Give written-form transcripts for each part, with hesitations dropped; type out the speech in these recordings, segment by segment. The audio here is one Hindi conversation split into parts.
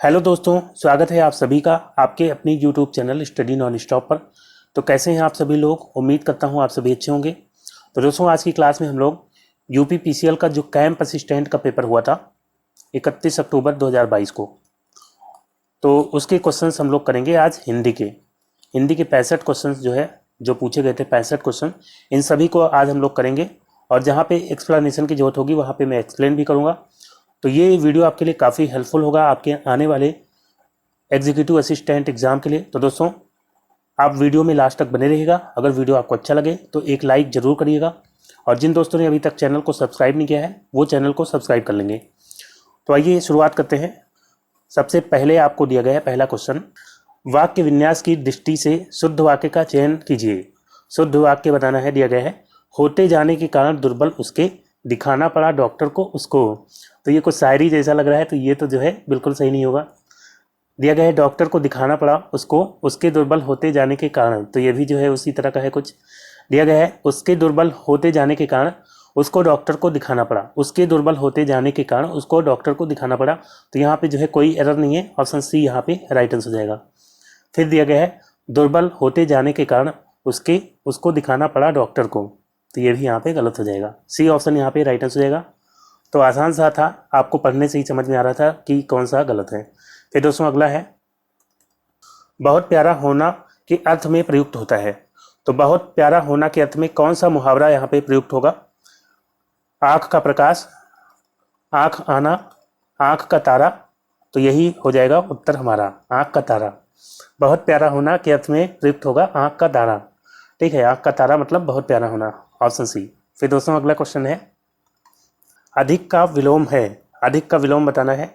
हेलो दोस्तों, स्वागत है आप सभी का आपके अपनी YouTube channel study non stop पर। तो कैसे हैं आप सभी लोग? उम्मीद करता हूं आप सभी अच्छे होंगे। तो दोस्तों, आज की क्लास में हम लोग यूपी पीसीएल का जो कैंप असिस्टेंट का पेपर हुआ था 31 अक्टूबर 2022 को, तो उसके क्वेश्चंस हम लोग करेंगे आज हिंदी के 65 क्वेश्चंस जो है जो पूछे गए थे, 65 क्वेश्चन, इन सभी को आज हम लोग करेंगे। और जहाँ पे एक्सप्लेनेशन की जरूरत होगी वहाँ पे मैं एक्सप्लेन भी करूँगा। तो ये वीडियो आपके लिए काफ़ी हेल्पफुल होगा आपके आने वाले एग्जीक्यूटिव असिस्टेंट एग्जाम के लिए। तो दोस्तों, आप वीडियो में लास्ट तक बने रहिएगा। अगर वीडियो आपको अच्छा लगे तो एक लाइक ज़रूर करिएगा, और जिन दोस्तों ने अभी तक चैनल को सब्सक्राइब नहीं किया है वो चैनल को सब्सक्राइब कर लेंगे। तो आइए शुरुआत करते हैं। सबसे पहले आपको दिया गया है पहला क्वेश्चन, वाक्य विन्यास की दृष्टि से शुद्ध वाक्य का चयन कीजिए। शुद्ध वाक्य बताना है, दिया गया है होते जाने के कारण दुर्बल उसके, दिखाना पड़ा डॉक्टर को उसको। तो ये कुछ शायरी जैसा लग रहा है, तो ये तो जो है बिल्कुल सही नहीं होगा। दिया गया है डॉक्टर को दिखाना पड़ा उसको उसके दुर्बल होते जाने के कारण, तो ये भी जो है उसी तरह का है कुछ। दिया गया है उसके दुर्बल होते जाने के कारण उसको डॉक्टर को दिखाना पड़ा, उसके दुर्बल होते जाने के कारण उसको डॉक्टर को दिखाना पड़ा। तो यहाँ पे जो है कोई एरर नहीं है, ऑप्शन सी यहाँ पे राइट आंसर हो जाएगा। फिर दिया गया है दुर्बल होते जाने के कारण उसको दिखाना पड़ा डॉक्टर को, तो ये भी यहाँ पे गलत हो जाएगा। सी ऑप्शन यहाँ पे राइट आंसर हो जाएगा। तो आसान सा था, आपको पढ़ने से ही समझ में आ रहा था कि कौन सा गलत है। फिर दोस्तों अगला है, बहुत प्यारा होना के अर्थ में प्रयुक्त होता है। तो बहुत प्यारा होना के अर्थ में कौन सा मुहावरा यहाँ पे प्रयुक्त होगा? आँख का प्रकाश, आँख आना, आँख का तारा। तो यही हो जाएगा उत्तर हमारा, आँख का तारा। बहुत प्यारा होना के अर्थ में प्रयुक्त होगा आँख का तारा। ठीक है, आँख का तारा मतलब बहुत प्यारा होना, ऑप्शन सी। फिर दोस्तों अगला क्वेश्चन है, अधिक का विलोम है। अधिक का विलोम बताना है।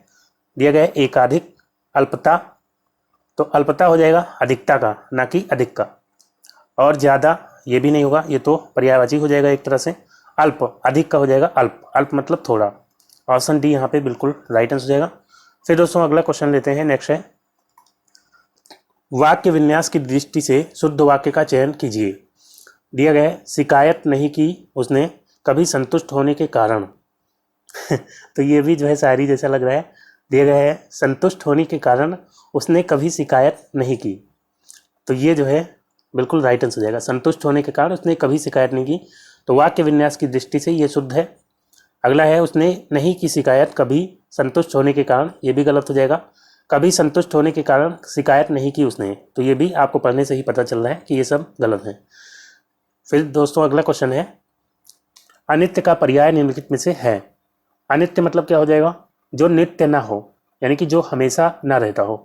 दिया गया है एकाधिक, अल्पता। तो अल्पता हो जाएगा अधिकता का, ना कि अधिक का। और ज़्यादा ये भी नहीं होगा, ये तो पर्यायवाची हो जाएगा एक तरह से। अल्प, अधिक का हो जाएगा अल्प, अल्प मतलब थोड़ा। ऑप्शन डी यहाँ पे बिल्कुल राइट आंसर हो जाएगा। फिर दोस्तों अगला क्वेश्चन लेते हैं, नेक्स्ट है, वाक्य विन्यास की दृष्टि से शुद्ध वाक्य का चयन कीजिए। दिया गया है शिकायत नहीं की उसने कभी संतुष्ट होने के कारण। तो ये भी जो है शायरी जैसा लग रहा है। दिया गया है संतुष्ट होने के कारण उसने कभी शिकायत नहीं की, तो ये जो है बिल्कुल राइट आंसर हो जाएगा। संतुष्ट होने के कारण उसने कभी शिकायत नहीं की, तो वाक्य विन्यास की दृष्टि से ये शुद्ध है। अगला है उसने नहीं की शिकायत कभी संतुष्ट होने के कारण, ये भी गलत हो जाएगा। कभी संतुष्ट होने के कारण शिकायत नहीं की उसने, तो ये भी आपको पढ़ने से ही पता चल रहा है कि ये सब गलत है। फिर दोस्तों अगला क्वेश्चन है, अनित्य का पर्याय निम्नलिखित में से है। अनित्य मतलब क्या हो जाएगा? जो नित्य ना हो, यानी कि जो हमेशा ना रहता हो।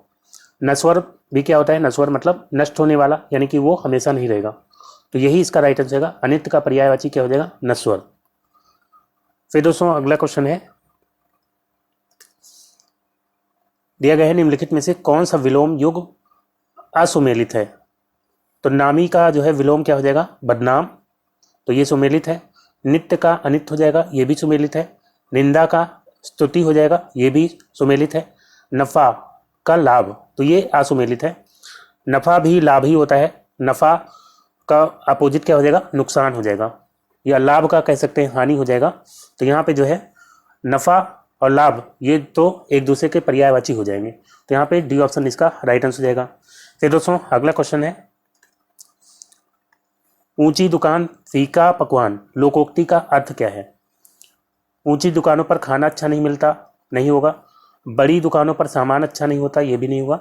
नश्वर भी क्या होता है? नश्वर मतलब नष्ट होने वाला, यानी कि वो हमेशा नहीं रहेगा। तो यही इसका राइट आंसर है। अनित्य का पर्यायवाची क्या हो जाएगा? नश्वर। फिर दोस्तों अगला क्वेश्चन है, दिया गया है निम्नलिखित में से कौन सा विलोम युग असुमेलित है। तो नामी का जो है विलोम क्या हो जाएगा? बदनाम, तो ये सुमेलित है। नित्य का अनित हो जाएगा, ये भी सुमेलित है। निंदा का स्तुति हो जाएगा, ये भी सुमेलित है। नफा का लाभ, तो ये असुमेलित है। नफा भी लाभ ही होता है, नफा का अपोजिट क्या हो जाएगा? नुकसान हो जाएगा, या लाभ का कह सकते हैं हानि हो जाएगा। तो यहाँ पे जो है नफा और लाभ ये तो एक दूसरे के पर्यायवाची हो जाएंगे, तो यहाँ पे डी ऑप्शन इसका राइट आंसर हो जाएगा। फिर दोस्तों अगला क्वेश्चन है, ऊंची दुकान फीका पकवान लोकोक्ति का अर्थ क्या है? ऊंची दुकानों पर खाना अच्छा नहीं मिलता, नहीं होगा। बड़ी दुकानों पर सामान अच्छा नहीं होता, ये भी नहीं होगा।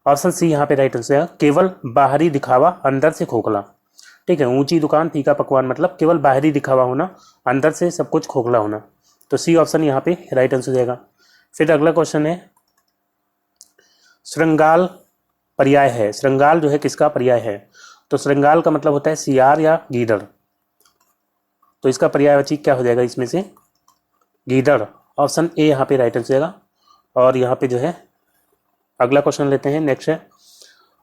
ऑप्शन सी यहाँ पे राइट आंसर है, केवल बाहरी दिखावा अंदर से खोखला। ठीक है, ऊंची दुकान फीका पकवान मतलब केवल बाहरी दिखावा होना, अंदर से सब कुछ खोखला होना। तो सी ऑप्शन यहाँ पे राइट आंसर हो जाएगा। फिर अगला क्वेश्चन है, श्रृंगाल पर्याय है। श्रृंगाल जो है किसका पर्याय है? तो श्रृंगाल का मतलब होता है सियार या गीदड़, तो इसका पर्यायवाची क्या हो जाएगा इसमें से? गीदड़। ऑप्शन ए यहाँ पे राइट आंसर हो जाएगा। और यहाँ पे जो है अगला क्वेश्चन लेते हैं, नेक्स्ट है,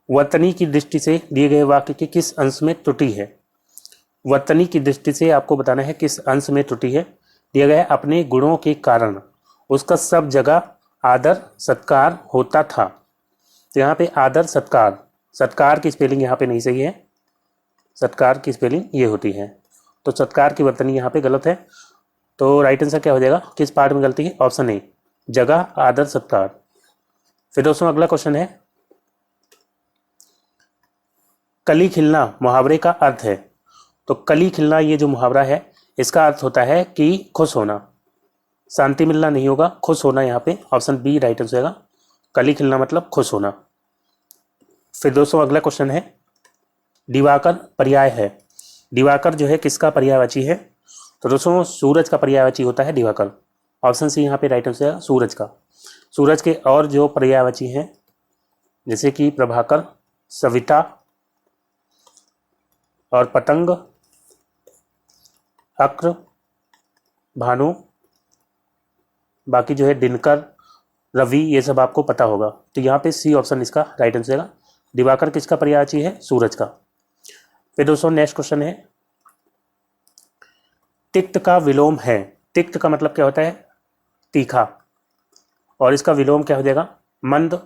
वर्तनी की दृष्टि से दिए गए वाक्य के किस अंश में त्रुटि है? वर्तनी की दृष्टि से आपको बताना है किस अंश में त्रुटि है। दिया गया है अपने गुणों के कारण उसका सब जगह आदर सत्कार होता था। तो यहाँ पे आदर सत्कार, सत्कार की स्पेलिंग यहाँ पे नहीं सही है, सत्कार की स्पेलिंग ये होती है, तो सत्कार की वर्तनी यहाँ पे गलत है। तो राइट आंसर क्या हो जाएगा? किस पार्ट में गलती है? ऑप्शन ए, जगह आदर सत्कार। फिर दोस्तों अगला क्वेश्चन है, कली खिलना मुहावरे का अर्थ है। तो कली खिलना ये जो मुहावरा है इसका अर्थ होता है कि खुश होना, शांति मिलना नहीं होगा, खुश होना। यहाँ पे ऑप्शन बी राइट आंसर होगा, कली खिलना मतलब खुश होना। फिर दोस्तों अगला क्वेश्चन है, दिवाकर पर्याय है। दिवाकर जो है किसका पर्यायवाची है? तो दोस्तों सूरज का पर्यायवाची होता है दिवाकर। ऑप्शन सी यहाँ पे राइट आंसर है, सूरज का। सूरज के और जो पर्यायवाची हैं जैसे कि प्रभाकर, सविता और पतंग, अक्र, भानु, बाकी जो है दिनकर, रवि, ये सब आपको पता होगा। तो यहाँ पे सी ऑप्शन इसका राइट आंसर है। दिवाकर किसका पर्यायवाची है? सूरज का। फिर दोस्तों नेक्स्ट क्वेश्चन है, तिक्त का विलोम है। तिक्त का मतलब क्या होता है? तीखा। और इसका विलोम क्या हो जाएगा? मंद,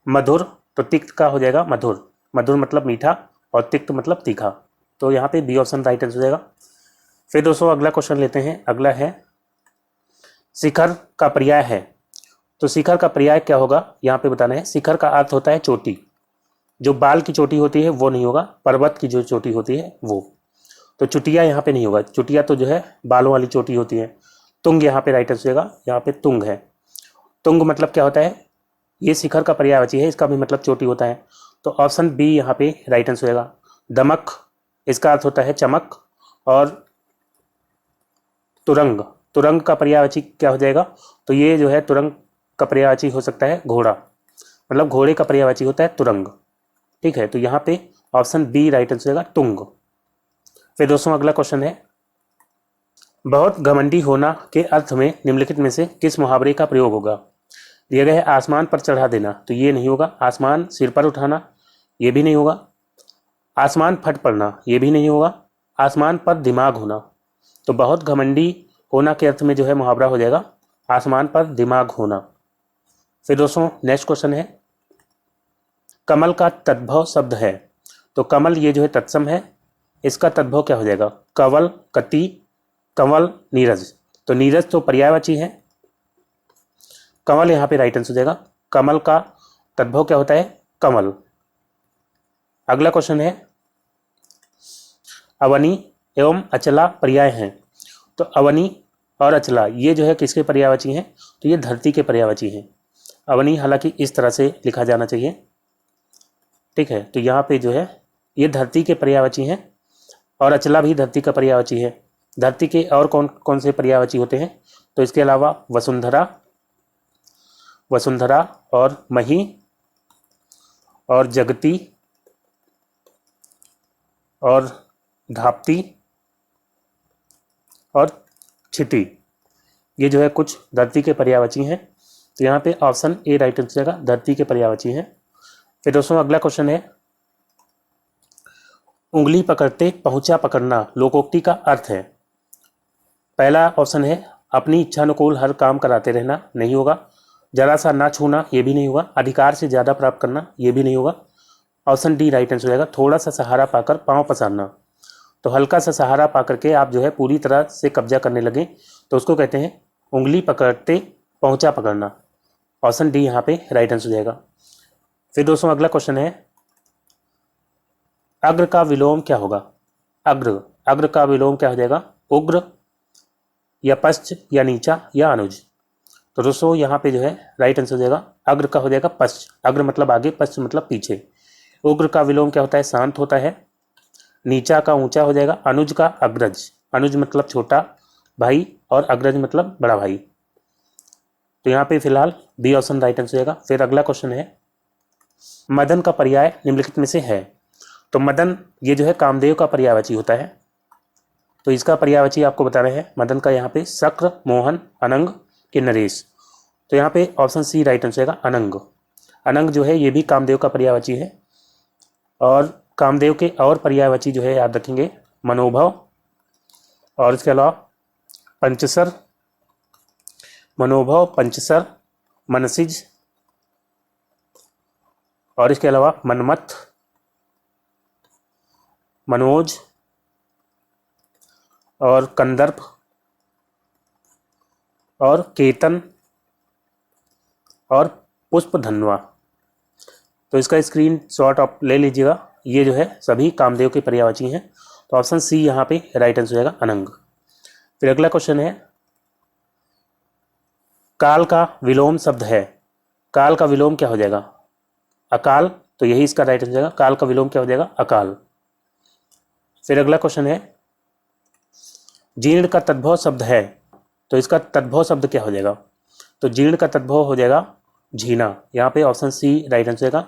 मधुर। तो तिक्त का हो जाएगा मधुर। मधुर मतलब मीठा और तिक्त मतलब तीखा। तो यहाँ पे बी ऑप्शन राइट आंसर हो जाएगा। फिर दोस्तों अगला क्वेश्चन लेते हैं। अगला है, शिखर का पर्याय है। तो शिखर का पर्याय क्या होगा यहाँ पे बताना है। शिखर का अर्थ होता है चोटी। जो बाल की चोटी होती है वो नहीं होगा, पर्वत की जो चोटी होती है वो। तो चुटिया यहाँ पे नहीं होगा, चुटिया तो जो है बालों वाली चोटी होती है। तुंग यहाँ पे राइट आंसर होगा, यहाँ पे तुंग है। तुंग मतलब क्या होता है? ये शिखर का पर्यायवाची है, इसका भी मतलब चोटी होता है। तो ऑप्शन बी यहाँ पे राइट आंसर होगा। दमक, इसका अर्थ होता है चमक। और तुरंग, तुरंग का पर्यायवाची क्या हो जाएगा? तो ये जो है तुरंग का पर्यायवाची हो सकता है घोड़ा, मतलब घोड़े का पर्यायवाची होता है तुरंग। ठीक है, तो यहाँ पे ऑप्शन बी राइट आंसर होगा, तुंग। फिर दोस्तों अगला क्वेश्चन है, बहुत घमंडी होना के अर्थ में निम्नलिखित में से किस मुहावरे का प्रयोग होगा? दिया गया है आसमान पर चढ़ा देना, तो ये नहीं होगा। आसमान सिर पर उठाना, ये भी नहीं होगा। आसमान फट पड़ना, ये भी नहीं होगा। आसमान पर दिमाग होना। तो बहुत घमंडी होना के अर्थ में जो है मुहावरा हो जाएगा आसमान पर दिमाग होना। फिर दोस्तों नेक्स्ट क्वेश्चन है, कमल का तद्भव शब्द है। तो कमल ये जो है तत्सम है, इसका तद्भव क्या हो जाएगा? कवल, कति, कंवल, नीरज। तो नीरज तो पर्यायवाची है, कंवल यहाँ पे राइट आंसर हो जाएगा। कमल का तद्भव क्या होता है? कमल। अगला क्वेश्चन है, अवनी एवं अचला पर्याय हैं। तो अवनी और अचला ये जो है किसके पर्यायवाची हैं? तो ये धरती के पर्यायवाची हैं। अवनी हालांकि इस तरह से लिखा जाना चाहिए, ठीक है। तो यहाँ पे जो है ये धरती के पर्यायवाची हैं और अचला भी धरती का पर्यायवाची है। धरती के और कौन कौन से पर्यायवाची होते हैं? तो इसके अलावा वसुंधरा, वसुंधरा और मही और जगती और धाप्ती और क्षिति, ये जो है कुछ धरती के पर्यायवाची हैं। तो यहाँ पे ऑप्शन ए राइट आंसर का धरती के पर्यायवाची हैं। फिर दोस्तों अगला क्वेश्चन है, उंगली पकड़ते पहुंचा पकड़ना लोकोक्ति का अर्थ है। पहला ऑप्शन है अपनी इच्छानुकूल हर काम कराते रहना, नहीं होगा। जरा सा ना छूना, ये भी नहीं होगा। अधिकार से ज़्यादा प्राप्त करना, ये भी नहीं होगा। ऑप्शन डी राइट आंसर हो जाएगा, थोड़ा सा सहारा पाकर पाँव पसारना। तो हल्का सा सहारा पाकर के आप जो है पूरी तरह से कब्जा करने लगे तो उसको कहते हैं उंगली पकड़ते पहुंचा पकड़ना। ऑप्शन डी यहाँ पे राइट आंसर हो जाएगा। फिर दोस्तों अगला क्वेश्चन है, अग्र का विलोम क्या होगा? अग्र, अग्र का विलोम क्या हो जाएगा? उग्र या पश्च या नीचा या अनुज। तो दोस्तों यहाँ पे जो है राइट आंसर हो जाएगा अग्र का हो जाएगा पश्च। अग्र मतलब आगे, पश्च मतलब पीछे। उग्र का विलोम क्या होता है? शांत होता है। नीचा का ऊंचा हो जाएगा। अनुज का अग्रज, अनुज मतलब छोटा भाई और अग्रज मतलब बड़ा भाई। तो यहाँ पे फिलहाल बी ऑप्शन राइट आंसर हो जाएगा। फिर अगला क्वेश्चन है, मदन का पर्याय निम्नलिखित में से है। तो मदन ये जो है कामदेव का पर्यायवाची होता है। तो इसका पर्यायवाची आपको बताना है। मदन का यहाँ पे शक्र, मोहन, अनंग के नरेश। तो यहाँ पे ऑप्शन सी राइट आंसर होगा अनंग। अनंग जो है ये भी कामदेव का पर्यायवाची है। और कामदेव के और पर्यायवाची जो है याद रखेंगे, मनोभव और इसके अलावा पंचसर, मनोभव, पंचसर, मनसिज और इसके अलावा मनमथ, मनोज और कंदर्प और केतन और पुष्पधन्वा। तो इसका स्क्रीन शॉट आप ले लीजिएगा। ये जो है सभी कामदेव के पर्यायवाची हैं। तो ऑप्शन सी यहाँ पे राइट आंसर हो जाएगा, अनंग। फिर अगला क्वेश्चन है, काल का विलोम शब्द है। काल का विलोम क्या हो जाएगा? अकाल। तो यही इसका राइट आंसर हो जाएगा। काल का विलोम क्या हो जाएगा? अकाल। फिर अगला क्वेश्चन है, जीर्ण का तद्भव शब्द है। तो इसका तद्भव शब्द क्या हो जाएगा? तो जीर्ण का तद्भव हो जाएगा झीना। यहाँ पे ऑप्शन सी राइट आंसर होगा।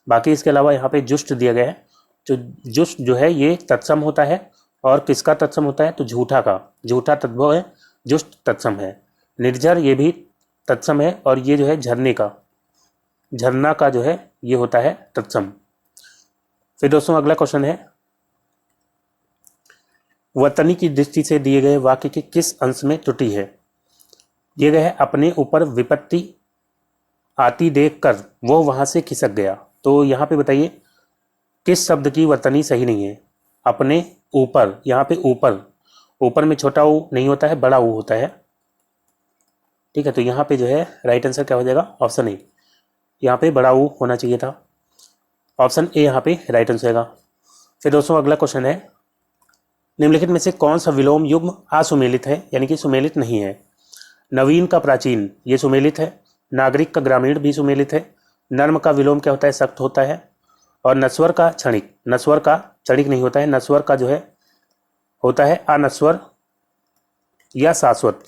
बाकी इसके अलावा यहाँ पे जुष्ट दिया गया है। जो जुष्ट जो है ये तत्सम होता है, और किसका तत्सम होता है? तो झूठा का, झूठा तद्भव है, जुष्ट तत्सम है। निर्झर ये भी तत्सम है, और ये जो है झरने का, झरना का जो है ये होता है तत्सम। फिर दोस्तों अगला क्वेश्चन है, वर्तनी की दृष्टि से दिए गए वाक्य के किस अंश में त्रुटि है? दिए गए है, अपने ऊपर विपत्ति आती देख कर वो वहां से खिसक गया। तो यहाँ पे बताइए किस शब्द की वर्तनी सही नहीं है? अपने ऊपर, यहाँ पे ऊपर, ऊपर में छोटा ऊ नहीं होता है, बड़ा ऊ होता है। ठीक है, तो यहाँ पे जो है राइट आंसर क्या हो जाएगा? Option A. यहाँ पे बड़ा ऊ होना चाहिए था। ऑप्शन ए यहाँ पे राइट आंसर होगा। फिर दोस्तों अगला क्वेश्चन है, निम्नलिखित में से कौन सा विलोम युग्म असुमेलित है, यानी कि सुमेलित नहीं है? नवीन का प्राचीन ये सुमेलित है, नागरिक का ग्रामीण भी सुमेलित है, नर्म का विलोम क्या होता है? सख्त होता है, और नस्वर का क्षणिक, नस्वर का क्षणिक नहीं होता है, नस्वर का जो है होता है अनस्वर या शाश्वत।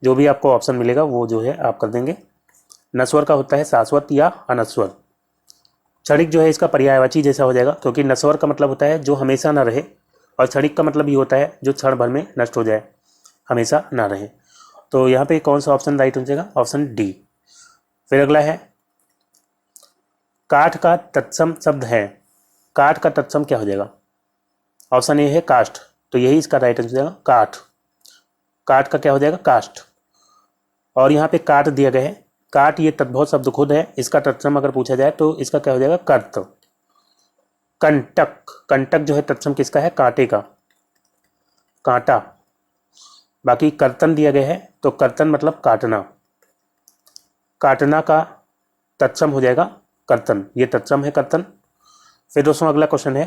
जो भी आपको ऑप्शन मिलेगा वो जो है आप कर देंगे। नस्वर का होता है शाश्वत या अनस्वर। क्षणिक जो है इसका पर्यायवाची जैसा हो जाएगा, क्योंकि नस्वर का मतलब होता है जो हमेशा ना रहे, और क्षणिक का मतलब ये होता है जो क्षण भर में नष्ट हो जाए, हमेशा ना रहे। तो यहाँ पे कौन सा ऑप्शन राइट हो जाएगा? Option D. फिर अगला है, काठ का तत्सम शब्द है। काठ का तत्सम क्या हो जाएगा? ऑप्शन ए है काष्ठ। तो यही इसका राइट आंसर हो जाएगा, काठ। काठ का क्या हो जाएगा? काष्ठ। और यहाँ पे काट दिया गया है, काट ये तद्भव शब्द खुद है, इसका तत्सम अगर पूछा जाए तो इसका क्या हो जाएगा? कर्त। कंटक, कंटक जो है तत्सम किसका है? कांटे का, कांटा। बाकी कर्तन दिया गया है, तो कर्तन मतलब काटना, काटना का तत्सम हो जाएगा कर्तन, ये तत्सम है कर्तन। फिर दोस्तों अगला क्वेश्चन है,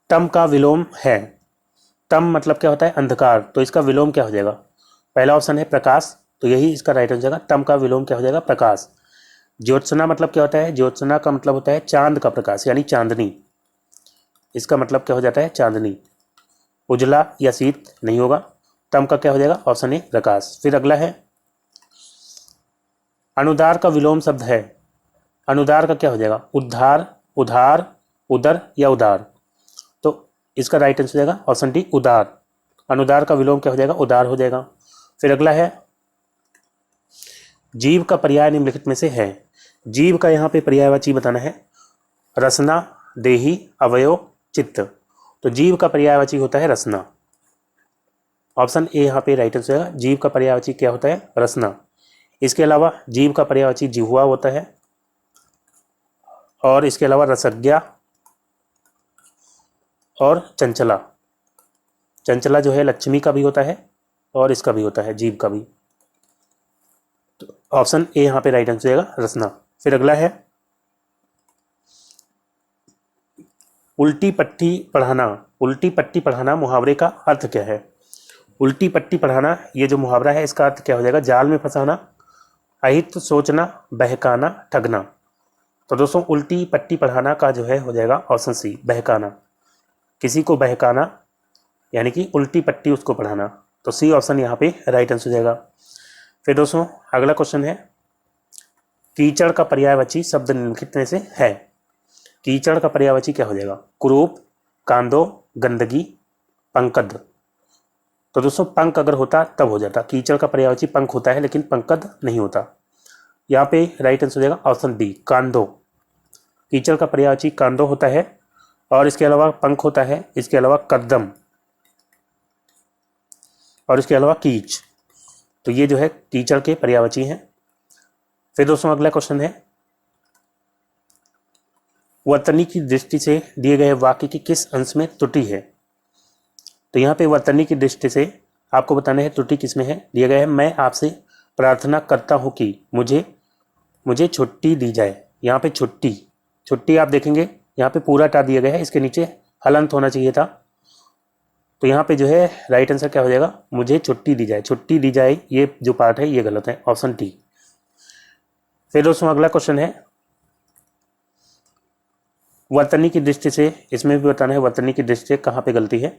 तम का विलोम है। तम मतलब क्या होता है? अंधकार। तो इसका विलोम क्या हो जाएगा? पहला ऑप्शन है प्रकाश, तो यही इसका राइट हो जाएगा। तम का विलोम क्या हो जाएगा? प्रकाश। ज्योत्सना मतलब क्या होता है? ज्योत्सना का मतलब होता है चांद का प्रकाश, यानी चांदनी। इसका मतलब क्या हो जाता है? चांदनी। उजला या शीत नहीं होगा। तम का क्या हो जाएगा? ऑप्शन ए प्रकाश। फिर अगला है, अनुदार का विलोम शब्द है। अनुदार का क्या हो जाएगा? उद्धार, उधार, उदर या उदार। तो इसका राइट आंसर हो जाएगा ऑप्शन डी, उदार। अनुदार का विलोम क्या हो जाएगा? उदार हो जाएगा। फिर अगला है, जीव का पर्याय निम्नलिखित में से है। जीव का यहाँ पे पर्यायवाची बताना है। रसना, देही, अवयव, चित्त। तो जीव का पर्यायवाची होता है रसना। ऑप्शन ए यहाँ पे राइट आंसर है। जीव का पर्यायवाची क्या होता है? रसना। इसके अलावा जीव का पर्यायवाची जिह्वा होता है, और इसके अलावा रसज्ञा और चंचला। चंचला जो है लक्ष्मी का भी होता है, और इसका भी होता है, जीव का भी। तो ऑप्शन ए यहाँ पे राइट आंसर होगा, रसना। फिर अगला है, उल्टी पट्टी पढ़ाना। उल्टी पट्टी पढ़ाना मुहावरे का अर्थ क्या है? उल्टी पट्टी पढ़ाना ये जो मुहावरा है इसका अर्थ क्या हो जाएगा? जाल में फंसाना, अहित सोचना, बहकाना, ठगना। तो दोस्तों उल्टी पट्टी पढ़ाना का जो है हो जाएगा ऑप्शन सी, बहकाना। किसी को बहकाना यानी कि उल्टी पट्टी उसको पढ़ाना। तो सी ऑप्शन यहाँ पे राइट आंसर हो जाएगा। फिर दोस्तों अगला क्वेश्चन है, कीचड़ का पर्यायवाची शब्द निम्नलिखित में से है। कीचड़ का पर्यायवाची क्या हो जाएगा? कुरूप, कांदो, गंदगी, पंकद। तो दोस्तों पंख अगर होता तब हो जाता। कीचड़ का पर्यायवाची पंख होता है, लेकिन पंकद नहीं होता। यहाँ पे राइट आंसर हो जाएगा ऑप्शन बी, कांदो। कीचड़ का पर्यायवाची कांदो होता है, और इसके अलावा पंख होता है, इसके अलावा कद्दम, और इसके अलावा कीच। तो ये जो है कीचड़ के पर्यायवाची हैं। फिर दोस्तों अगला क्वेश्चन है, वर्तनी की दृष्टि से दिए गए वाक्य की किस अंश में त्रुटि है? तो यहाँ पे वर्तनी की दृष्टि से आपको बताना है त्रुटि किस में है। दिया गया है, मैं आपसे प्रार्थना करता हूँ कि मुझे मुझे छुट्टी दी जाए। यहाँ पे छुट्टी, छुट्टी आप देखेंगे यहाँ पे पूरा टा दिया गया है, इसके नीचे हलंत होना चाहिए था। तो यहाँ पे जो है राइट आंसर क्या हो जाएगा, मुझे छुट्टी दी जाए। छुट्टी दी जाए ये जो पार्ट है ये गलत है, ऑप्शन टी। फिर दोस्तों अगला क्वेश्चन है वर्तनी की दृष्टि से, इसमें भी बताना है वर्तनी की दृष्टि से कहाँ पे गलती है।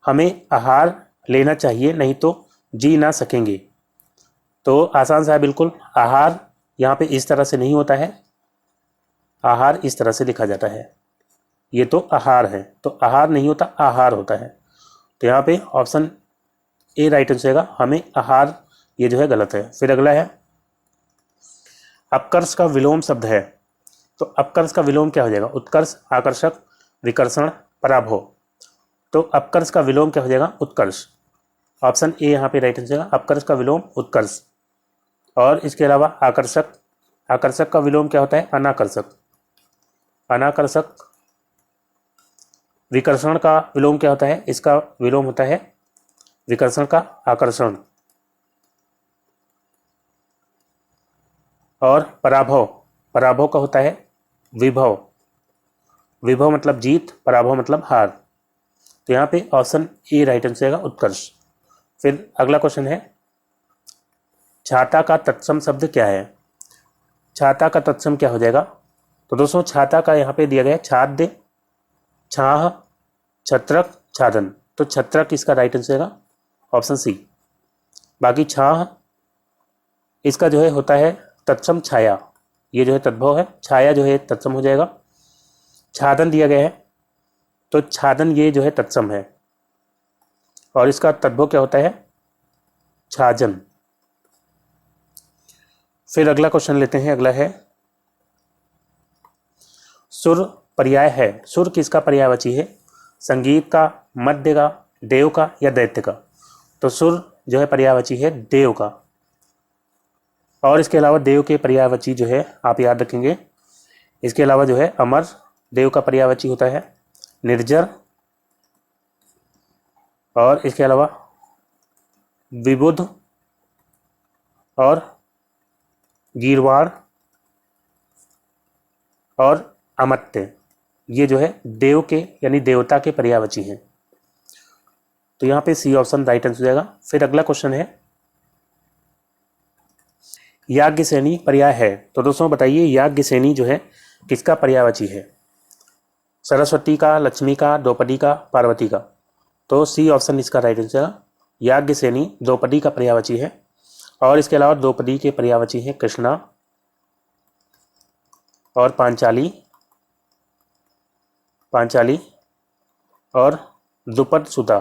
हमें आहार लेना चाहिए नहीं तो जी ना सकेंगे। तो आसान सा है बिल्कुल, आहार यहाँ पे इस तरह से नहीं होता है, आहार इस तरह से लिखा जाता है। ये तो आहार है, तो आहार नहीं होता, आहार होता है। तो यहाँ पे ऑप्शन ए राइट आंसर होगा, हमें आहार, ये जो है गलत है। फिर अगला है अपकर्ष का विलोम शब्द है। तो अपकर्ष का विलोम क्या हो जाएगा, उत्कर्ष, आकर्षक, विकर्षण, पराभव। तो अपकर्ष का विलोम क्या हो जाएगा, उत्कर्ष। ऑप्शन ए यहाँ पे राइट आंसर है, अपकर्ष का विलोम उत्कर्ष। और इसके अलावा आकर्षक, आकर्षक का विलोम क्या होता है, अनाकर्षक, अनाकर्षक। विकर्षण का विलोम क्या होता है, इसका विलोम होता है विकर्षण का आकर्षण। और पराभव, पराभव का होता है विभव, विभव मतलब जीत, पराभव मतलब हार। तो यहाँ पे ऑप्शन ए राइट आंसर है, उत्कर्ष। फिर अगला क्वेश्चन है छाता का तत्सम शब्द क्या है। छाता का तत्सम क्या हो जाएगा, तो दोस्तों छाता का यहाँ पे दिया गया है छाद्य, छाह, छत्रक, छादन। तो छत्रक इसका राइट आंसर है, ऑप्शन सी। बाकी छाह इसका जो है होता है तत्सम छाया, ये जो है तद्भव है, छाया जो है तत्सम हो जाएगा। छादन दिया गया है, तो छादन ये जो है तत्सम है, और इसका तद्भव क्या होता है, छाजन। फिर अगला क्वेश्चन लेते हैं, अगला है सुर पर्याय है। सुर किसका पर्यायवाची है, संगीत का, मध्य का, देव का या दैत्य का। तो सुर जो है पर्यायवाची है देव का। और इसके अलावा देव के पर्यायवाची जो है आप याद रखेंगे, इसके अलावा जो है अमर, देव का पर्यायवाची होता है निर्जर। और इसके अलावा विबुध और गीरवाण और अमत्य, ये जो है देव के यानी देवता के पर्यायवाची हैं। तो यहाँ पे सी ऑप्शन राइट आंसर हो जाएगा। फिर अगला क्वेश्चन है याज्ञसेनी पर्याय है। तो दोस्तों बताइए याज्ञसेनी जो है किसका पर्यायवाची है, सरस्वती का, लक्ष्मी का, द्रौपदी का, पार्वती का। तो सी ऑप्शन इसका राइट आंसर है, याज्ञसेनी द्रौपदी का पर्यायवाची है। और इसके अलावा द्रौपदी के पर्यायवाची है कृष्णा और पांचाली, पांचाली और द्रुपद सुता।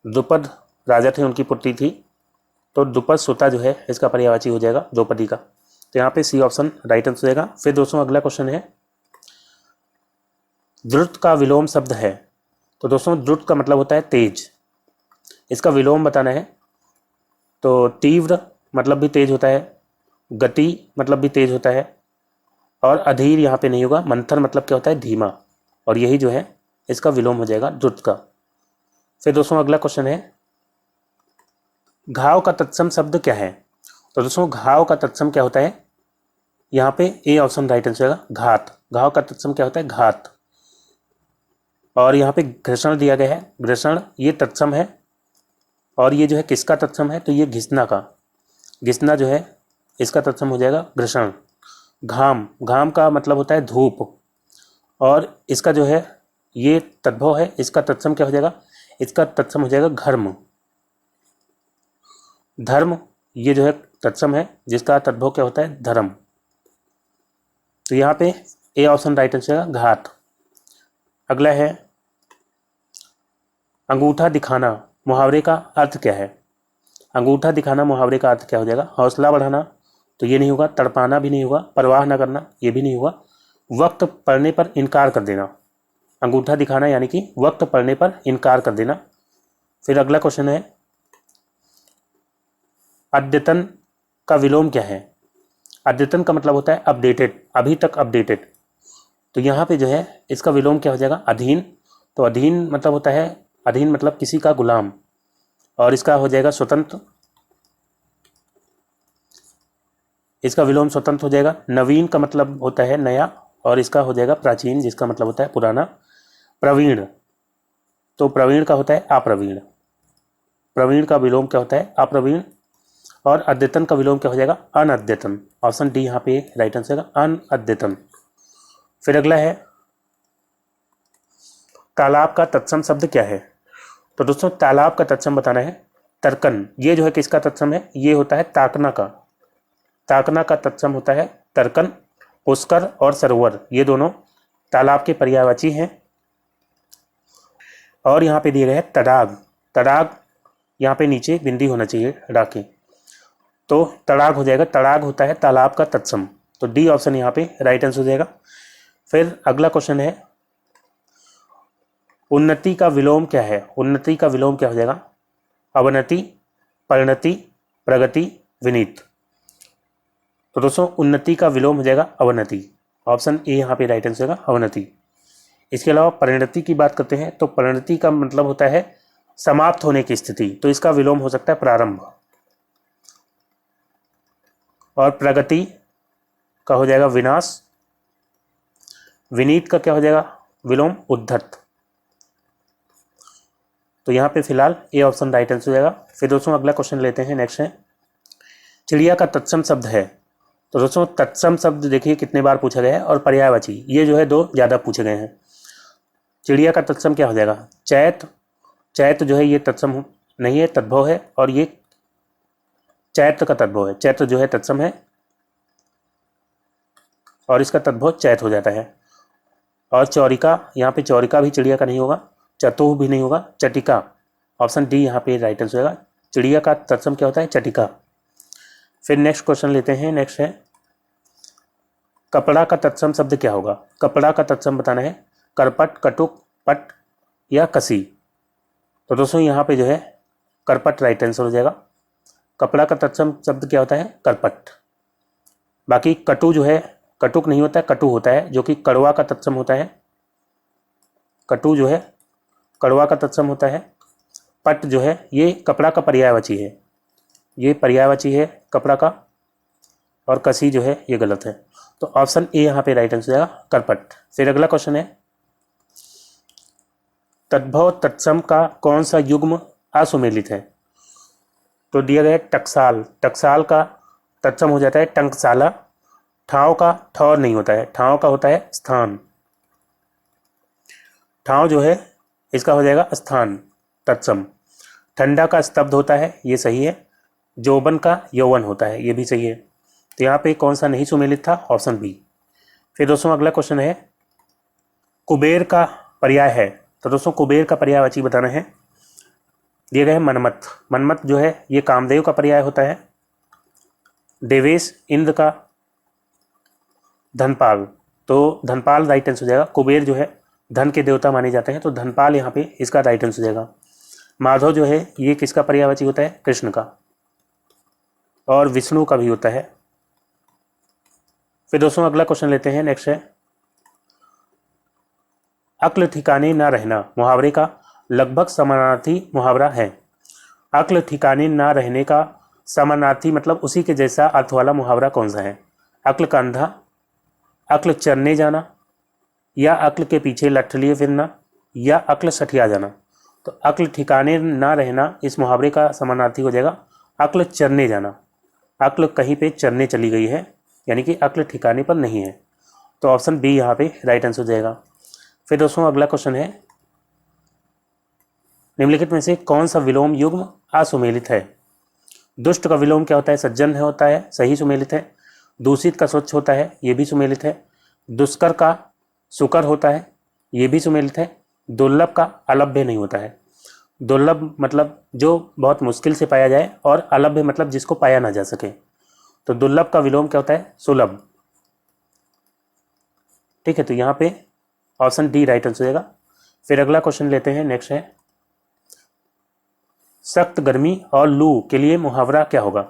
द्रुपद राजा थे, उनकी पुत्री थी, तो द्रुपद सुता जो है इसका पर्यायवाची हो जाएगा द्रौपदी का। तो यहाँ पे सी ऑप्शन राइट आंसर हो जाएगा। फिर दोस्तों अगला क्वेश्चन है द्रुत का विलोम शब्द है। तो दोस्तों द्रुत का मतलब होता है तेज, इसका विलोम बताना है। तो तीव्र मतलब भी तेज होता है, गति मतलब भी तेज होता है, और अधीर यहाँ पे नहीं होगा। मंथर मतलब क्या होता है, धीमा, और यही जो है इसका विलोम हो जाएगा द्रुत का। फिर दोस्तों अगला क्वेश्चन है घाव का तत्सम शब्द क्या है। तो दोस्तों घाव का तत्सम क्या होता है, यहाँ पे ए ऑप्शन राइट आंसर है, घात। घाव का तत्सम क्या होता है, घात। और यहाँ पे घर्षण दिया गया है, घर्षण ये तत्सम है, और ये जो है किसका तत्सम है, तो ये घिसना का, घिसना जो है इसका तत्सम हो जाएगा घर्षण। घाम, घाम का मतलब होता है धूप, और इसका जो है ये तद्भव है, इसका तत्सम क्या हो जाएगा, इसका तत्सम हो जाएगा घर्म। धर्म ये जो है तत्सम है, जिसका तद्भव क्या होता है, धर्म। तो यहाँ पे ए ऑप्शन राइट आंसर है, घात। अगला है अंगूठा दिखाना मुहावरे का अर्थ क्या है। अंगूठा दिखाना मुहावरे का अर्थ क्या हो जाएगा, हौसला बढ़ाना, तो ये नहीं होगा। तड़पाना भी नहीं होगा, परवाह ना करना ये भी नहीं होगा। वक्त पड़ने पर इनकार कर देना, अंगूठा दिखाना यानी कि वक्त पड़ने पर इनकार कर देना। फिर अगला क्वेश्चन है अद्यतन का विलोम क्या है। अद्यतन का मतलब होता है अपडेटेड, अभी तक अपडेटेड। तो यहाँ पे जो है इसका विलोम क्या हो जाएगा, अधीन। तो अधीन मतलब होता है, अधीन मतलब किसी का गुलाम, और इसका हो जाएगा स्वतंत्र। इसका विलोम स्वतंत्र हो जाएगा। नवीन का मतलब होता है नया, और इसका हो जाएगा प्राचीन, जिसका मतलब होता है पुराना। प्रवीण, तो प्रवीण का होता है अप्रवीण। प्रवीण का विलोम क्या होता है? अप्रवीण। और अद्यतन का विलोम क्या हो जाएगा? अनद्यतन। ऑप्शन डी यहाँ पे राइट आंसर है, अनद्यतन। फिर अगला है तालाब का तत्सम शब्द क्या है? तो दोस्तों तालाब का तत्सम बताना है तर्कन। ये जो है किसका तत्सम है? ये होता है ताकना का। ताकना का तत्सम होता है तर्कन। पुष्कर और सरोवर ये दोनों तालाब के पर्यायवाची हैं। और यहाँ पे दिए गए हैं तड़ाग। तड़ाग यहाँ पे नीचे बिंदी होना चाहिए डाके, तो तड़ाग हो जाएगा। तड़ाग होता है तालाब का तत्सम। तो डी ऑप्शन यहाँ पे राइट आंसर हो जाएगा। फिर अगला क्वेश्चन है उन्नति का विलोम क्या है? उन्नति का विलोम क्या हो जाएगा? अवनति, परिणति, प्रगति, विनीत। तो दोस्तों उन्नति का विलोम हो जाएगा अवनति। ऑप्शन ए यहाँ पे राइट आंसर होगा, अवनति। इसके अलावा परिणति की बात करते हैं तो परिणति का मतलब होता है समाप्त होने की स्थिति, तो इसका विलोम हो सकता है प्रारंभ। और प्रगति का हो जाएगा विनाश। विनीत का क्या हो जाएगा विलोम? उद्धत। तो यहाँ पे फिलहाल ए ऑप्शन राइट आंसर हो जाएगा। फिर दोस्तों अगला क्वेश्चन लेते हैं, नेक्स्ट है चिड़िया का तत्सम शब्द है। तो दोस्तों तत्सम शब्द देखिए कितने बार पूछा गया है, और पर्यायवाची ये जो है दो ज़्यादा पूछे गए हैं। चिड़िया का तत्सम क्या हो जाएगा? चैत। चैत जो है ये तत्सम नहीं है, तद्भव है, और ये चैत्र का तद्भव है। चैत्र जो है तत्सम है और इसका तद्भव चैत हो जाता है। और चौरिका, यहाँ पे चौरिका भी चिड़िया का नहीं होगा, चतुह भी नहीं होगा, चटिका। ऑप्शन डी यहाँ पे राइट आंसर होगा। चिड़िया का तत्सम क्या होता है? चटिका। फिर नेक्स्ट क्वेश्चन लेते हैं, नेक्स्ट है कपड़ा का तत्सम शब्द क्या होगा? कपड़ा का तत्सम बताना है करपट, कटुक, पट या कसी। तो दोस्तों यहाँ पे जो है करपट राइट आंसर हो जाएगा। कपड़ा का तत्सम शब्द क्या होता है? करपट। बाकी कटु जो है कटुक नहीं होता है, कटु होता है, जो कि कड़वा का तत्सम होता है। कटु जो है कड़वा का तत्सम होता है। पट जो है ये कपड़ा का पर्यायवाची है, ये पर्यायवाची है कपड़ा का। और कसी जो है ये गलत है। तो ऑप्शन ए यहाँ पे राइट आंसर हो जाएगा, करपट। फिर अगला क्वेश्चन है तद्भव तत्सम का कौन सा युग्म असुमेलित है? तो दिया गया है टकसाल। टकसाल का तत्सम हो जाता है टंकसाला। ठाव का ठौर नहीं होता है, ठाव का होता है स्थान। ठाव जो है इसका हो जाएगा स्थान तत्सम। ठंडा का स्तब्ध होता है, ये सही है। जोबन का यौवन होता है, ये भी सही है। तो यहाँ पे कौन सा नहीं सुमेलित था? Option B. फिर दोस्तों अगला क्वेश्चन है कुबेर का पर्याय है। तो दोस्तों कुबेर का पर्यायवाची बताना है। दिए गए हैं मनमथ। मनमथ जो है ये कामदेव का पर्याय होता है। देवेश इंद्र का। धनपाल, तो धनपाल राइट आंसर हो जाएगा। कुबेर जो है धन के देवता माने जाते हैं, तो धनपाल यहाँ पे इसका राइट आंसर हो जाएगा। माधव जो है ये किसका पर्यायवाची होता है? कृष्ण का। और विष्णु का भी होता है। फिर दोस्तों अगला क्वेश्चन लेते हैं, नेक्स्ट है अक्ल ठिकाने ना रहना मुहावरे का लगभग समानार्थी मुहावरा है। अक्ल ठिकाने ना रहने का समानार्थी मतलब उसी के जैसा अर्थ वाला मुहावरा कौन सा है? अक्ल का अंधा, अक्ल चरने जाना, या अक्ल के पीछे लठ लिए फिरना, या अक्ल सठिया जाना। तो अक्ल ठिकाने ना रहना इस मुहावरे का समानार्थी हो जाएगा अक्ल चरने जाना। अक्ल कहीं पे चरने चली गई है, यानी कि अक्ल ठिकाने पर नहीं है। तो ऑप्शन बी यहाँ पे राइट आंसर हो जाएगा। फिर दोस्तों अगला क्वेश्चन है निम्नलिखित में से कौन सा विलोम युग्म असुमेलित है? दुष्ट का विलोम क्या होता है? सज्जन है होता है, सही सुमेलित है। दूषित का स्वच्छ होता है, ये भी सुमेलित है। दुष्कर का सुकर होता है, ये भी सुमेलित है। दुर्लभ का अलभ्य नहीं होता है। दुर्लभ मतलब जो बहुत मुश्किल से पाया जाए, और अलभ्य मतलब जिसको पाया ना जा सके। तो दुर्लभ का विलोम क्या होता है? सुलभ। ठीक है, तो यहाँ पे ऑप्शन डी राइट आंसर हो जाएगा। फिर अगला क्वेश्चन लेते हैं, नेक्स्ट है सख्त गर्मी और लू के लिए मुहावरा क्या होगा?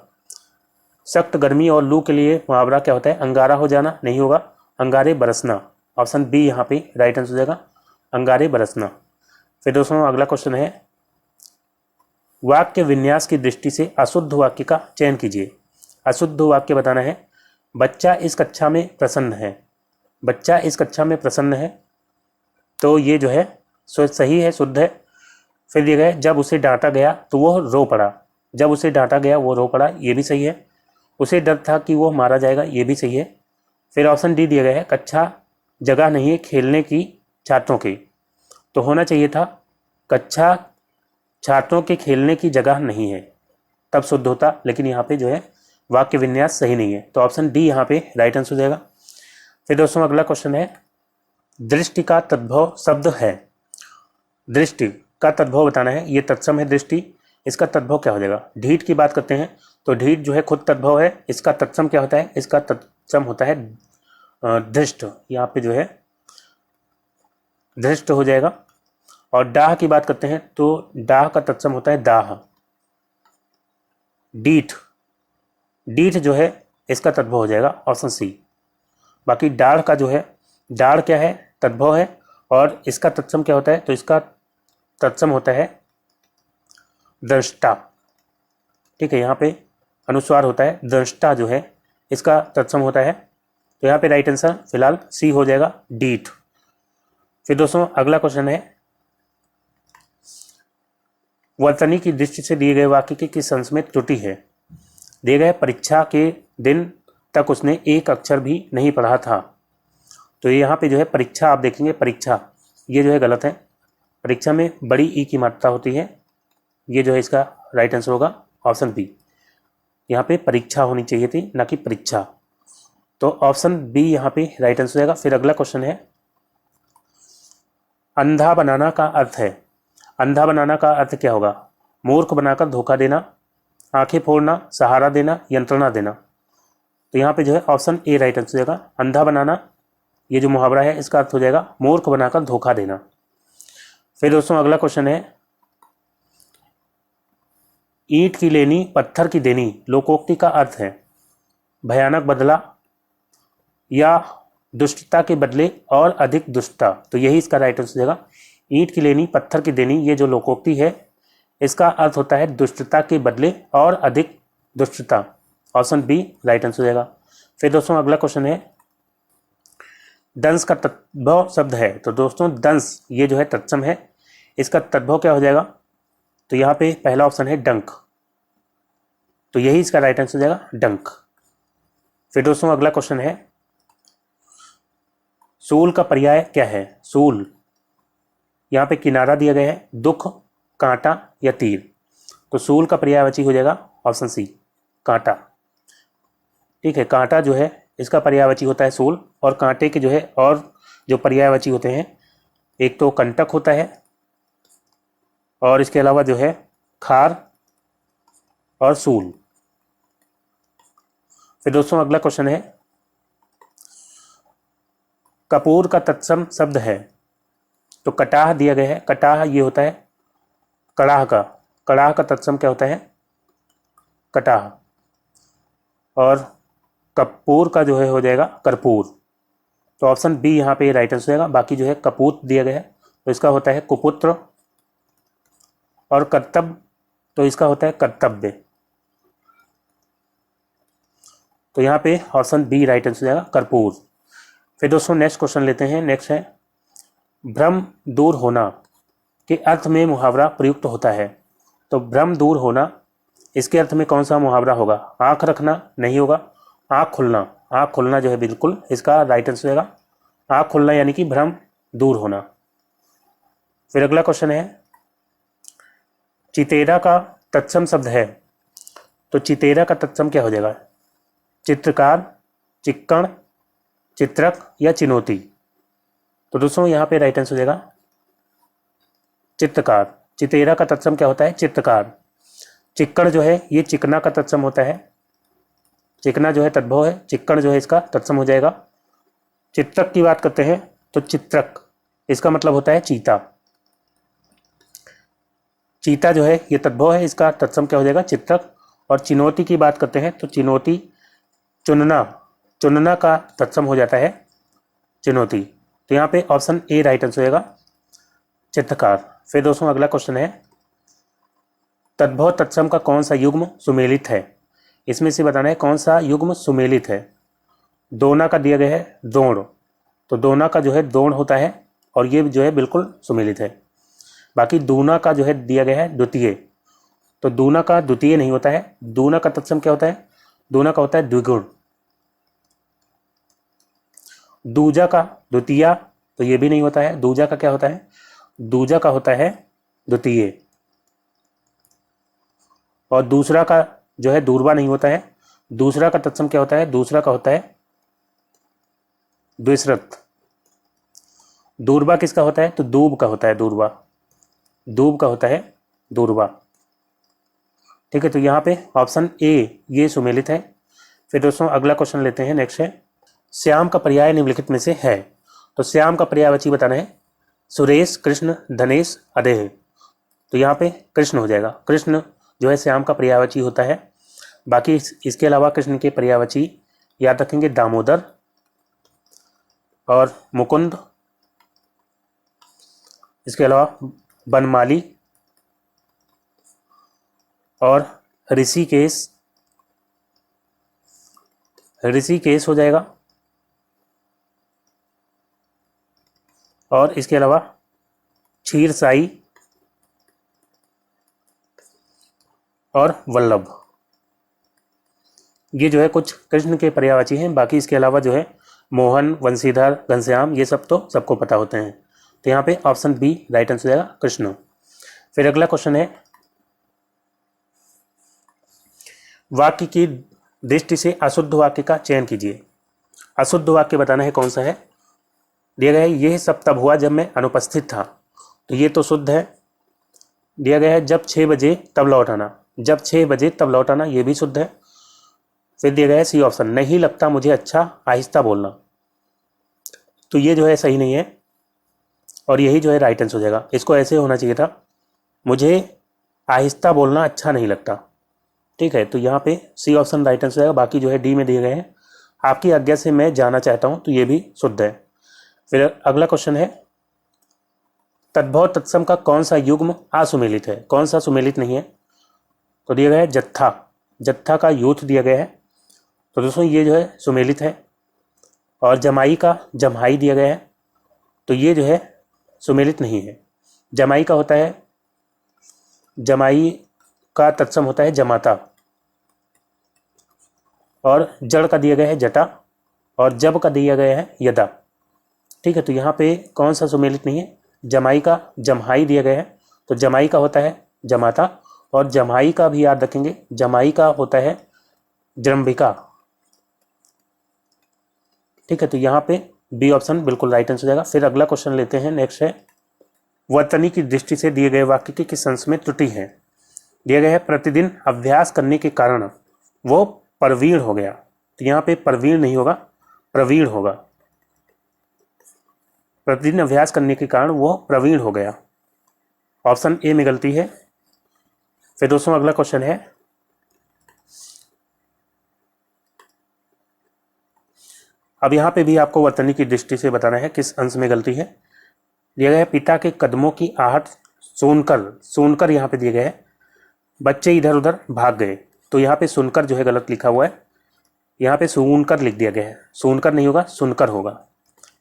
सख्त गर्मी और लू के लिए मुहावरा क्या होता है? अंगारा हो जाना नहीं होगा, अंगारे बरसना। ऑप्शन बी यहाँ पे राइट आंसर हो जाएगा, अंगारे बरसना। फिर दोस्तों अगला क्वेश्चन है वाक्य विन्यास की दृष्टि से अशुद्ध वाक्य का चयन कीजिए। अशुद्ध वाक्य बताना है। बच्चा इस कक्षा में प्रसन्न है, बच्चा इस कक्षा में प्रसन्न है, तो ये जो है सही है, शुद्ध है। फिर दिया गया जब उसे डांटा गया तो वो रो पड़ा, जब उसे डांटा गया वो रो पड़ा, ये भी सही है। उसे डर था कि वो मारा जाएगा, ये भी सही है। फिर ऑप्शन डी दिया गया है कक्षा जगह नहीं है खेलने की छात्रों की, तो होना चाहिए था कक्षा छात्रों के खेलने की जगह नहीं है, तब शुद्ध होता, लेकिन यहाँ पे जो है वाक्य विन्यास सही नहीं है, तो ऑप्शन डी यहाँ पे राइट आंसर हो जाएगा। फिर दोस्तों अगला क्वेश्चन है, दृष्टि का तद्भव शब्द है, दृष्टि का तद्भव बताना है, ये तत्सम है दृष्टि, इसका तद्भव क्या हो जाएगा। ढीठ की बात करते हैं तो ढीठ जो है खुद तद्भव है, इसका तत्सम क्या होता है, इसका तत्सम होता है दृष्ट, यहाँ पे जो है दृष्ट हो जाएगा। और डाह की बात करते हैं तो डाह का तत्सम होता है दाह, डीठ, डीठ जो है इसका तद्भव हो जाएगा ऑप्शन सी। बाकी डाढ़ का जो है, डाढ़ क्या है, तद्भव है, और इसका तत्सम क्या होता है, तो इसका तत्सम होता है दृष्टा। ठीक है, यहाँ पे अनुस्वार होता है, दृष्टा जो है इसका तत्सम होता है, तो यहाँ पे राइट आंसर फिलहाल सी हो जाएगा, डीठ। फिर दोस्तों अगला क्वेश्चन है, वर्तनी की दृष्टि से दिए गए वाक्य की किस अंश में त्रुटि है। दिए गए परीक्षा के दिन तक उसने एक अक्षर भी नहीं पढ़ा था, तो यहाँ पे जो है परीक्षा आप देखेंगे, परीक्षा ये जो है गलत है, परीक्षा में बड़ी ई की मात्रा होती है, ये जो है इसका राइट आंसर होगा ऑप्शन बी। यहाँ पे परीक्षा होनी चाहिए थी, ना कि परीक्षा, तो ऑप्शन बी यहाँ पे राइट आंसर होगा। फिर अगला क्वेश्चन है, अंधा बनाना का अर्थ है, अंधा बनाना का अर्थ क्या होगा। मूर्ख बनाकर धोखा देना, आंखें फोड़ना, सहारा देना, यंत्रणा देना, तो यहाँ पे जो है ऑप्शन ए राइट आंसर हो जाएगा। अंधा बनाना ये जो मुहावरा है इसका अर्थ हो जाएगा मूर्ख बनाकर धोखा देना। फिर दोस्तों अगला क्वेश्चन है, ईंट की लेनी पत्थर की देनी लोकोक्ति का अर्थ है भयानक बदला या दुष्टता के बदले और अधिक दुष्टता, तो यही इसका राइट आंसर हो जाएगा। ईंट की लेनी पत्थर की देनी ये जो लोकोक्ति है इसका अर्थ होता है दुष्टता के बदले और अधिक दुष्टता, ऑप्शन बी राइट आंसर हो जाएगा। फिर दोस्तों अगला क्वेश्चन है, दंश का तद्भव शब्द है, तो दोस्तों दंश ये जो है तत्सम है, इसका तद्भव क्या हो जाएगा, तो यहाँ पे पहला ऑप्शन है डंक, तो यही इसका राइट आंसर हो जाएगा डंक। फिर दोस्तों अगला क्वेश्चन है, सूल का पर्याय क्या है। सूल यहाँ पे किनारा दिया गया है, दुख, कांटा या तीर, तो सूल का पर्यायवाची हो जाएगा ऑप्शन सी कांटा। ठीक है, कांटा जो है इसका पर्यायवाची होता है सूल, और कांटे के जो है और जो पर्यायवाची होते हैं एक तो कंटक होता है, और इसके अलावा जो है खार और सूल। फिर दोस्तों अगला क्वेश्चन है, कपूर का तत्सम शब्द है, तो कटाह दिया गया है, कटाह ये होता है कड़ाह का, कड़ाह का तत्सम क्या होता है कटाह, और कपूर का जो है हो जाएगा कर्पूर, तो ऑप्शन बी यहाँ पे राइट आंसर होगा। बाकी जो है कपूत दिया गया है तो इसका होता है कुपुत्र, और कर्तव्य तो इसका होता है कर्तव्य, तो यहाँ पे ऑप्शन बी राइट आंसर हो जाएगा कर्पूर। फिर दोस्तों नेक्स्ट क्वेश्चन लेते हैं, नेक्स्ट है, भ्रम दूर होना के अर्थ में मुहावरा प्रयुक्त होता है, तो भ्रम दूर होना इसके अर्थ में कौन सा मुहावरा होगा। आंख रखना नहीं होगा, आंख खुलना, आंख खुलना जो है बिल्कुल इसका राइट आंसर होगा, आंख खुलना यानी कि भ्रम दूर होना। फिर अगला क्वेश्चन है, चितेरा का तत्सम शब्द है, तो चितेरा का तत्सम क्या हो जाएगा, चित्रकार, चिक्कण, चित्रक या चिनौती, तो दोस्तों यहाँ पे राइट आंसर हो जाएगा चित्रकार। चितेरा का तत्सम क्या होता है चित्रकार। चिक्कण जो है ये चिकना का तत्सम होता है, चिकना जो है तद्भव है, चिक्कण जो है इसका तत्सम हो जाएगा। चित्रक की बात करते हैं तो चित्रक इसका मतलब होता है चीता, चीता जो है ये तद्भव है, इसका तत्सम क्या हो जाएगा चित्रक। और चिनौती की बात करते हैं तो चिनौती चुनना, चुनना का तत्सम हो जाता है चिनौती, तो यहाँ पे ऑप्शन ए राइट आंसर होगा चित्रकार। फिर दोस्तों अगला क्वेश्चन है, तद्भव तत्सम का कौन सा युग्म सुमेलित है, इसमें से बताना है कौन सा युग्म सुमेलित है। दोना का दिया गया है दोण, तो दोना का जो है दोण होता है और ये जो है बिल्कुल सुमेलित है। बाकी दूना का जो है दिया गया है द्वितीय, तो दूना का द्वितीय नहीं होता है। दूना का तत्सम क्या होता है? दूना का होता है द्विगुण। दूजा का द्वितीया, तो ये भी नहीं होता है। दूजा का क्या होता है? दूजा का होता है द्वितीय। और दूसरा का जो है दूरबा नहीं होता है। दूसरा का तत्सम क्या होता है? दूसरा का होता है द्विश्रत। दूरबा किसका होता है? तो दूब का होता है दूरबा। दूब का होता है दूरबा। ठीक है, तो यहाँ पे ऑप्शन ए ये सुमेलित है। फिर दोस्तों अगला क्वेश्चन लेते हैं, नेक्स्ट है श्याम का पर्याय निम्नलिखित में से है। तो श्याम का पर्यायवाची बताना है सुरेश, कृष्ण, धनेश, अदेह। तो यहाँ पे कृष्ण हो जाएगा। कृष्ण जो है श्याम का पर्यायवाची होता है। बाकी इसके अलावा कृष्ण के पर्यायवाची याद रखेंगे दामोदर और मुकुंद, इसके अलावा बनमाली और ऋषिकेश। ऋषिकेश हो जाएगा। और इसके अलावा क्षीरसाई और वल्लभ। ये जो है कुछ कृष्ण के पर्यायवाची हैं। बाकी इसके अलावा जो है मोहन, वंशीधर, घनश्याम, ये सब तो सबको पता होते हैं। तो यहाँ पे ऑप्शन बी राइट आंसर हो जाएगा कृष्ण। फिर अगला क्वेश्चन है वाक्य की दृष्टि से अशुद्ध वाक्य का चयन कीजिए। अशुद्ध वाक्य बताना है कौन सा है। दिया गया है यह सब तब हुआ जब मैं अनुपस्थित था, तो ये तो शुद्ध है। दिया गया है जब 6 बजे तब लौट आना, जब 6 बजे तब लौट आना, ये भी शुद्ध है। फिर दिया गया है सी ऑप्शन नहीं लगता मुझे अच्छा आहिस्ता बोलना, तो ये जो है सही नहीं है और यही जो है राइट आंसर हो जाएगा। इसको ऐसे होना चाहिए था मुझे आहिस्ता बोलना अच्छा नहीं लगता। ठीक है, तो यहाँ पे सी ऑप्शन राइट आंसर हो जाएगा। बाकी जो है डी में दिए गए हैं आपकी आज्ञा से मैं जाना चाहता हूँ, तो ये भी शुद्ध है। फिर अगला क्वेश्चन है तद्भव तत्सम का कौन सा युग्म असुमेलित है, कौन सा सुमेलित नहीं है। तो दिया गया है जत्था, जत्था का यूथ दिया गया है, तो दोस्तों ये जो है सुमेलित है। और जमाई का जम्हाई दिया गया है, तो ये जो है सुमेलित नहीं है। जमाई का होता है, जमाई का तत्सम होता है जमाता। और जड़ का दिया गया है जटा और जब का दिया गया है यदा। ठीक है, तो यहाँ पे कौन सा सुमेलित नहीं है। जमाई का जम्हाई दिया गया है, तो जमाई का होता है जमाता और जम्हाई का भी याद रखेंगे, जमाई का होता है जृंभिका। ठीक है, तो यहाँ पे बी ऑप्शन बिल्कुल राइट आंसर हो जाएगा। फिर अगला क्वेश्चन लेते हैं, नेक्स्ट है वर्तनी की दृष्टि से दिए गए वाक्य की किस अंश में त्रुटि है। दिया गया है प्रतिदिन अभ्यास करने के कारण वो प्रवीण हो गया, तो यहाँ पे प्रवीण नहीं होगा प्रवीण होगा। प्रतिदिन अभ्यास करने के कारण वो प्रवीण हो गया, ऑप्शन ए में गलती है। फिर दोस्तों अगला क्वेश्चन है अब यहाँ पे भी आपको वर्तनी की दृष्टि से बताना है किस अंश में गलती है। दिया गया है पिता के कदमों की आहट सुनकर, सुनकर यहाँ पे दिया गया है बच्चे इधर उधर भाग गए, तो यहाँ पे सुनकर जो है गलत लिखा हुआ है, यहाँ पे सुनकर लिख दिया गया है। सुनकर नहीं होगा सुनकर होगा,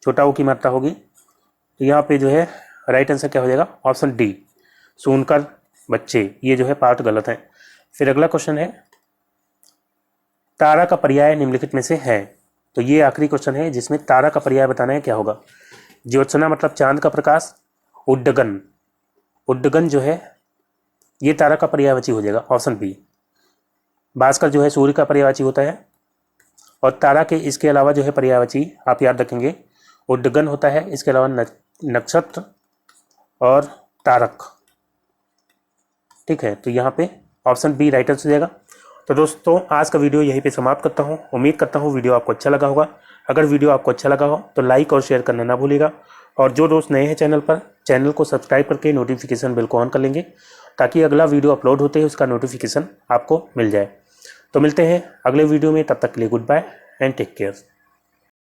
छोटा ओ की मात्रा होगी। तो यहाँ पे जो है राइट आंसर क्या हो जाएगा, ऑप्शन डी सुनकर बच्चे, ये जो है पार्ट गलत है। फिर अगला क्वेश्चन है तारा का पर्याय निम्नलिखित में से है, तो ये आखिरी क्वेश्चन है जिसमें तारा का पर्याय बताना है क्या होगा। ज्योत्सना मतलब चांद का प्रकाश, उड्डगन, उड्डगन जो है ये तारा का पर्यायवाची हो जाएगा, ऑप्शन बी। भास्कर जो है सूर्य का पर्यायवाची होता है और तारा के इसके अलावा जो है पर्यायवाची आप याद रखेंगे उड्डगन होता है, इसके अलावा नक्षत्र और तारक। ठीक है, तो यहाँ पे ऑप्शन बी राइट आंसर हो जाएगा। तो दोस्तों आज का वीडियो यहीं पे समाप्त करता हूँ। उम्मीद करता हूँ वीडियो आपको अच्छा लगा होगा। अगर वीडियो आपको अच्छा लगा हो तो लाइक और शेयर करना ना भूलिएगा और जो दोस्त नए हैं चैनल पर, चैनल को सब्सक्राइब करके नोटिफिकेशन बिल को ऑन कर लेंगे ताकि अगला वीडियो अपलोड होते ही उसका नोटिफिकेशन आपको मिल जाए। तो मिलते हैं अगले वीडियो में, तब तक के लिए goodbye and take care.